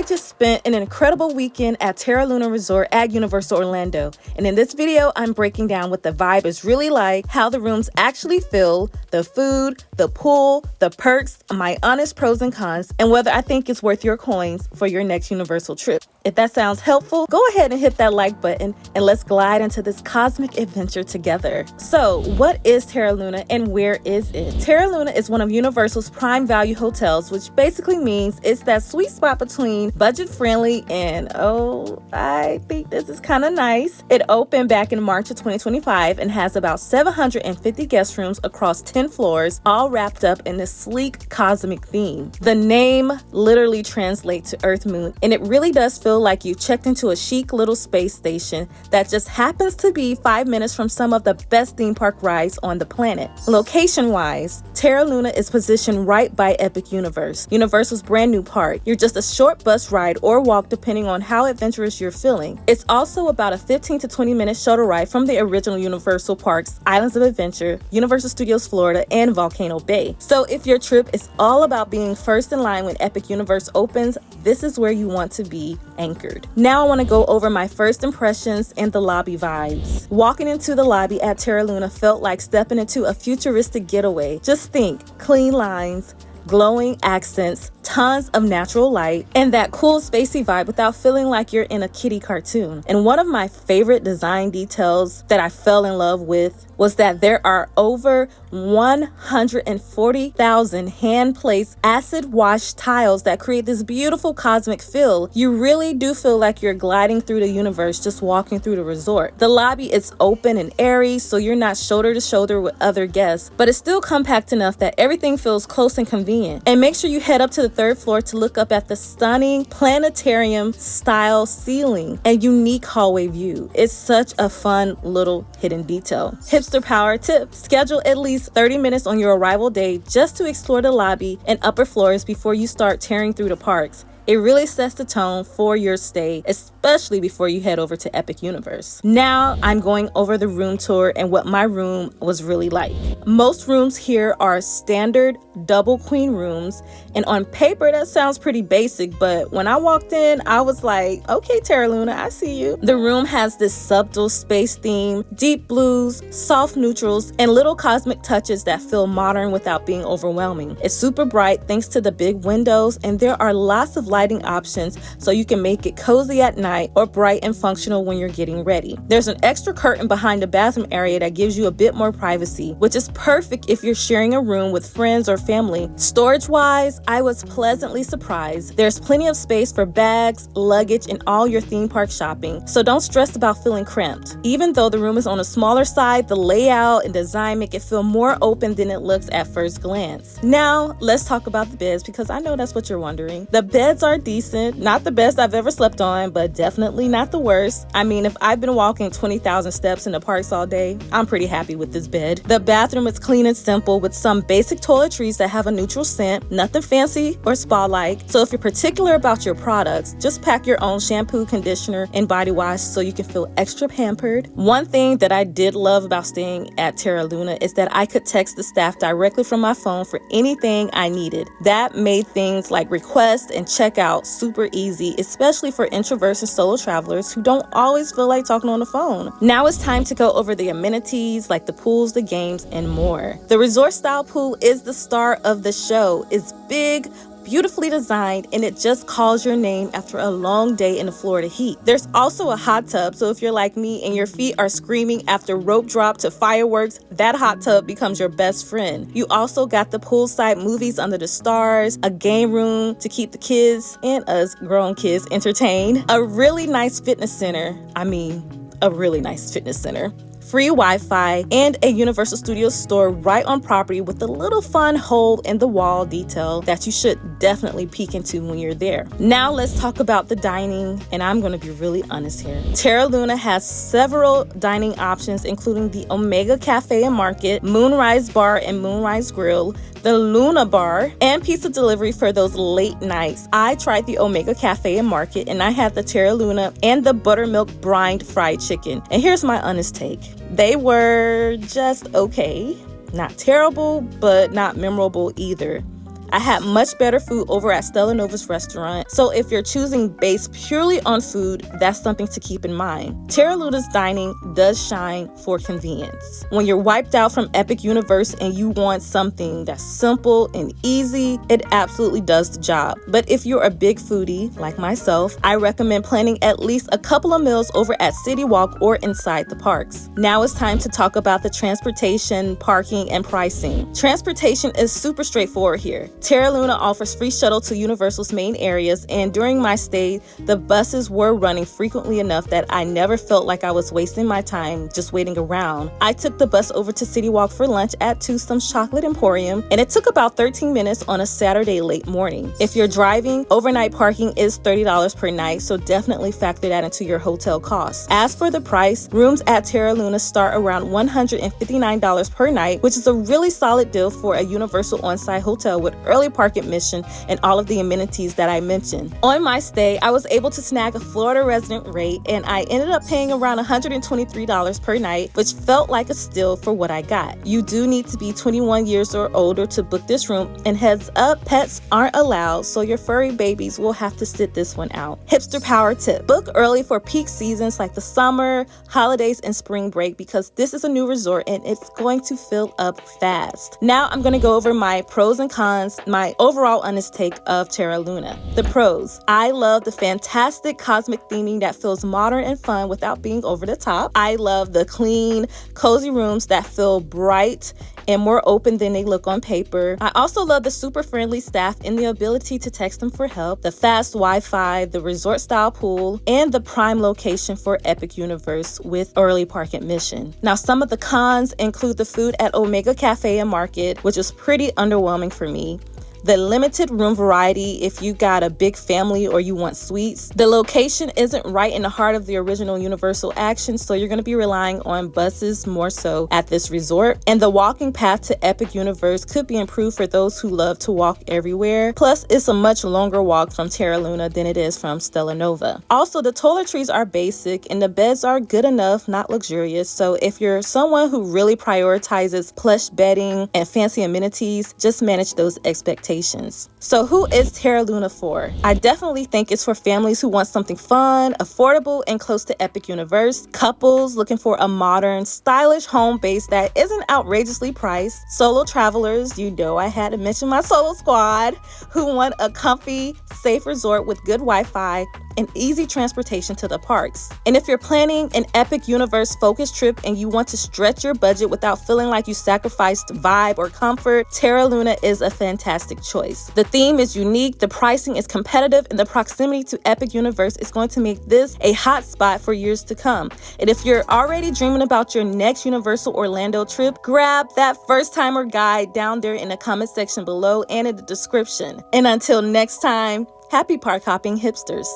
I just spent an incredible weekend at Terra Luna Resort at Universal Orlando. And in this video, I'm breaking down what the vibe is really like, how the rooms actually feel, the food, the pool, the perks, my honest pros and cons, and whether I think it's worth your coins for your next Universal trip. If that sounds helpful, go ahead and hit that like button and let's glide into this cosmic adventure together. So, what is Terra Luna and where is it? Terra Luna is one of Universal's prime value hotels, which basically means it's that sweet spot between budget-friendly and, oh, I think this is kind of nice. It opened back in March of 2025 and has about 750 guest rooms across 10 floors, all wrapped up in this sleek cosmic theme. The name literally translates to Earth Moon, and it really does feel like you checked into a chic little space station that just happens to be 5 minutes from some of the best theme park rides on the planet. Location-wise, Terra Luna is positioned right by Epic Universe, Universal's brand new park. You're just a short bus ride or walk depending on how adventurous you're feeling. It's also about a 15 to 20 minute shuttle ride from the original Universal parks, Islands of Adventure, Universal Studios Florida, and Volcano Bay. So if your trip is all about being first in line when Epic Universe opens, this is where you want to be anchored. Now I want to go over my first impressions and the lobby vibes. Walking into the lobby at Terra Luna felt like stepping into a futuristic getaway. Just think, clean lines, glowing accents, tons of natural light, and that cool spacey vibe without feeling like you're in a kiddie cartoon. And one of my favorite design details that I fell in love with was that there are over 140,000 hand-placed acid wash tiles that create this beautiful cosmic feel. You really do feel like you're gliding through the universe just walking through the resort. The lobby is open and airy, so you're not shoulder to shoulder with other guests, but it's still compact enough that everything feels close and convenient. And make sure you head up to the third floor to look up at the stunning planetarium style ceiling and unique hallway view. It's such a fun little hidden detail. Hipster power tip: schedule at least 30 minutes on your arrival day just to explore the lobby and upper floors before you start tearing through the parks. It really sets the tone for your stay, especially before you head over to Epic Universe. Now I'm going over the room tour and what my room was really like. Most rooms here are standard double queen rooms, and on paper that sounds pretty basic, but when I walked in, I was like, okay, Terra Luna, I see you. The room has this subtle space theme, deep blues, soft neutrals, and little cosmic touches that feel modern without being overwhelming. It's super bright thanks to the big windows, and there are lots of lighting options so you can make it cozy at night or bright and functional when you're getting ready. There's an extra curtain behind the bathroom area that gives you a bit more privacy, which is perfect if you're sharing a room with friends or family. Storage-wise, I was pleasantly surprised. There's plenty of space for bags, luggage, and all your theme park shopping, so don't stress about feeling cramped. Even though the room is on a smaller side, the layout and design make it feel more open than it looks at first glance. Now, let's talk about the beds, because I know that's what you're wondering. The beds are decent, not the best I've ever slept on, but definitely not the worst. I mean, if I've been walking 20,000 steps in the parks all day, I'm pretty happy with this bed. The bathroom is clean and simple with some basic toiletries that have a neutral scent, nothing fancy or spa-like. So if you're particular about your products, just pack your own shampoo, conditioner, and body wash so you can feel extra pampered. One thing that I did love about staying at Terra Luna is that I could text the staff directly from my phone for anything I needed. That made things like request and checkout super easy, especially for introverts and solo travelers who don't always feel like talking on the phone. Now it's time to go over the amenities like the pools, the games, and more. The resort style pool is the star of the show. It's big, beautifully designed, and it just calls your name after a long day in the Florida heat. There's also a hot tub, so if you're like me and your feet are screaming after rope drop to fireworks, that hot tub becomes your best friend. You also got the poolside movies under the stars, a game room to keep the kids and us grown kids entertained, a really nice fitness center. Free Wi-Fi, and a Universal Studios store right on property with a little fun hole in the wall detail that you should definitely peek into when you're there. Now let's talk about the dining, and I'm going to be really honest here. Terra Luna has several dining options, including the Omega Cafe and Market, Moonrise Bar and Moonrise Grill, the Luna Bar, and pizza delivery for those late nights. I tried the Omega Cafe and Market, and I had the Terra Luna and the buttermilk brined fried chicken. And here's my honest take. They were just okay. Not terrible, but not memorable either. I had much better food over at Stella Nova's restaurant, so if you're choosing based purely on food, that's something to keep in mind. Terra Luna's dining does shine for convenience. When you're wiped out from Epic Universe and you want something that's simple and easy, it absolutely does the job. But if you're a big foodie like myself, I recommend planning at least a couple of meals over at City Walk or inside the parks. Now it's time to talk about the transportation, parking, and pricing. Transportation is super straightforward here. Terra Luna offers free shuttle to Universal's main areas, and during my stay, the buses were running frequently enough that I never felt like I was wasting my time just waiting around. I took the bus over to City Walk for lunch at Twostone's Chocolate Emporium, and it took about 13 minutes on a Saturday late morning. If you're driving, overnight parking is $30 per night, so definitely factor that into your hotel costs. As for the price, rooms at Terra Luna start around $159 per night, which is a really solid deal for a Universal on-site hotel with early park admission and all of the amenities that I mentioned. On my stay, I was able to snag a Florida resident rate, and I ended up paying around $123 per night, which felt like a steal for what I got. You do need to be 21 years or older to book this room, and heads up, pets aren't allowed, so your furry babies will have to sit this one out. Hipster power tip: book early for peak seasons like the summer, holidays, and spring break, because this is a new resort and it's going to fill up fast. Now I'm going to go over my pros and cons, my overall honest take of Terra Luna. The pros: I love the fantastic cosmic theming that feels modern and fun without being over the top. I love the clean, cozy rooms that feel bright and more open than they look on paper. I also love the super friendly staff and the ability to text them for help, the fast Wi-Fi, the resort style pool, and the prime location for Epic Universe with early park admission. Now, some of the cons include the food at Omega Cafe and Market, which was pretty underwhelming for me. The limited room variety if you got a big family or you want suites. The location isn't right in the heart of the original Universal action, so you're going to be relying on buses more so at this resort. And the walking path to Epic Universe could be improved for those who love to walk everywhere. Plus, it's a much longer walk from Terra Luna than it is from Stella Nova. Also, the toiletries are basic and the beds are good enough, not luxurious. So if you're someone who really prioritizes plush bedding and fancy amenities, just manage those expectations. So who is Terra Luna for? I definitely think it's for families who want something fun, affordable, and close to Epic Universe, couples looking for a modern, stylish home base that isn't outrageously priced, solo travelers, you know I had to mention my solo squad, who want a comfy, safe resort with good Wi-Fi and easy transportation to the parks. And if you're planning an Epic Universe focused trip and you want to stretch your budget without feeling like you sacrificed vibe or comfort, Terra Luna is a fantastic choice. The theme is unique, the pricing is competitive, and the proximity to Epic Universe is going to make this a hot spot for years to come. And if you're already dreaming about your next Universal Orlando trip, grab that first timer guide down there in the comment section below and in the description. And until next time, happy park hopping hipsters.